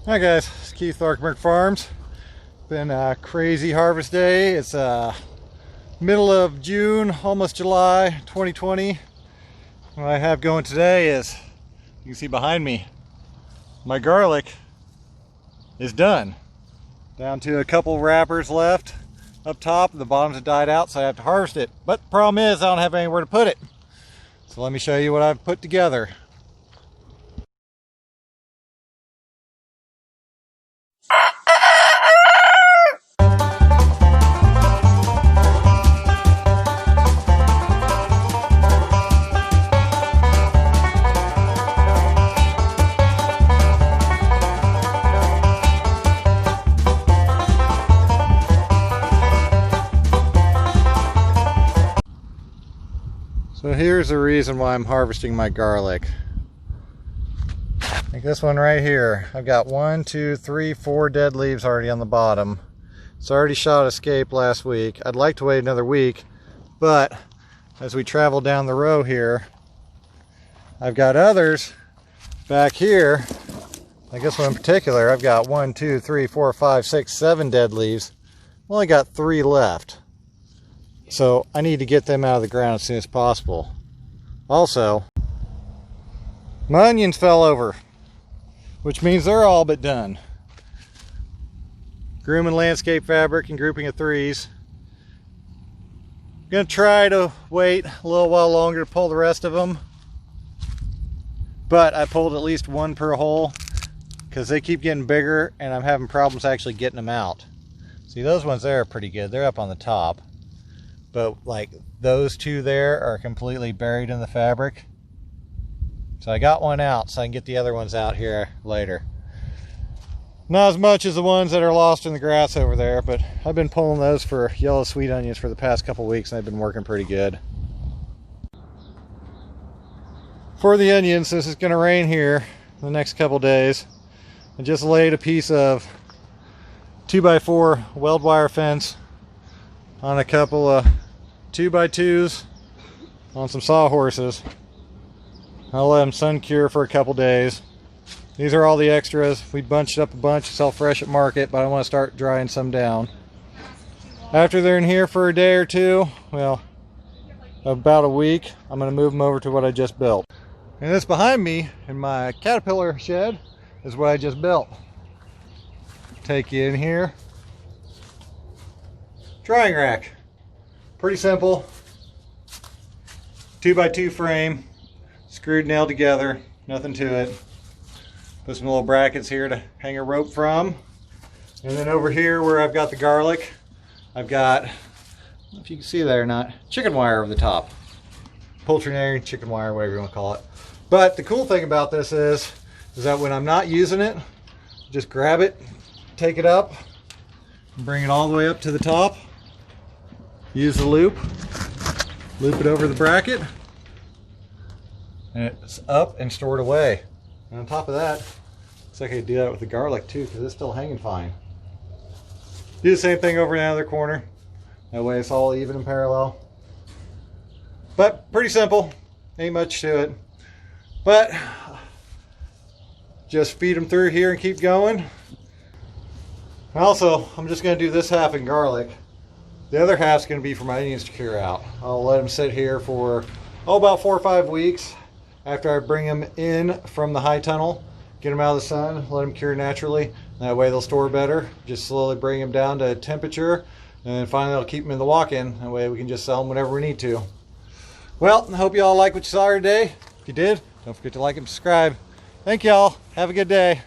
Hi guys, it's Keith, Larkburg Farms. Been a crazy harvest day. It's middle of June, almost July 2020. What I have going today is, you can see behind me, my garlic is done. Down to a couple wrappers left up top. The bottoms have died out, so I have to harvest it. But the problem is I don't have anywhere to put it. So let me show you what I've put together. So here's the reason why I'm harvesting my garlic. Like this one right here. I've got 1, 2, 3, 4 dead leaves already on the bottom. It's already shot escape last week. I'd like to wait another week, but as we travel down the row here, I've got others back here. Like this one in particular, I've got 1, 2, 3, 4, 5, 6, 7 dead leaves. I've only got 3 left. So I need to get them out of the ground as soon as possible. Also, my onions fell over, which means they're all but done. Grooming landscape fabric and grouping of 3s. I'm gonna try to wait a little while longer to pull the rest of them. But I pulled at least 1 per hole because they keep getting bigger and I'm having problems actually getting them out. See, those ones there are pretty good. They're up on the top. But like those 2 there are completely buried in the fabric. So I got one out so I can get the other ones out here later. Not as much as the ones that are lost in the grass over there, but I've been pulling those for yellow sweet onions for the past couple weeks and they've been working pretty good. For the onions, since it's going to rain here the next couple days, I just laid a piece of 2x4 weld wire fence on a couple of 2x2s on some sawhorses. I'll let them sun cure for a couple days. These are all the extras. We bunched up a bunch to sell fresh at market, but I want to start drying some down. After they're in here for a day or two, well, about a week, I'm going to move them over to what I just built. And this behind me in my caterpillar shed is what I just built. Take you in here. Drying rack. Pretty simple. 2x2 frame. Screwed, nailed together. Nothing to it. Put some little brackets here to hang a rope from. And then over here where I've got the garlic, I've got, I don't know if you can see that or not, chicken wire over the top. Poultry, chicken wire, whatever you want to call it. But the cool thing about this is that when I'm not using it, just grab it, take it up, and bring it all the way up to the top. Use the loop it over the bracket, and it's up and stored away. And on top of that, looks like I could do that with the garlic too, because it's still hanging fine. Do the same thing over in the other corner. That way it's all even and parallel. But pretty simple, ain't much to it. But just feed them through here and keep going. Also, I'm just going to do this half in garlic. The other half's going to be for my onions to cure out. I'll let them sit here for about 4 or 5 weeks after I bring them in from the high tunnel, get them out of the sun, let them cure naturally. That way they'll store better. Just slowly bring them down to temperature, and then finally I'll keep them in the walk-in. That way we can just sell them whenever we need to. Well, I hope you all like what you saw today. If you did, don't forget to like and subscribe. Thank y'all. Have a good day.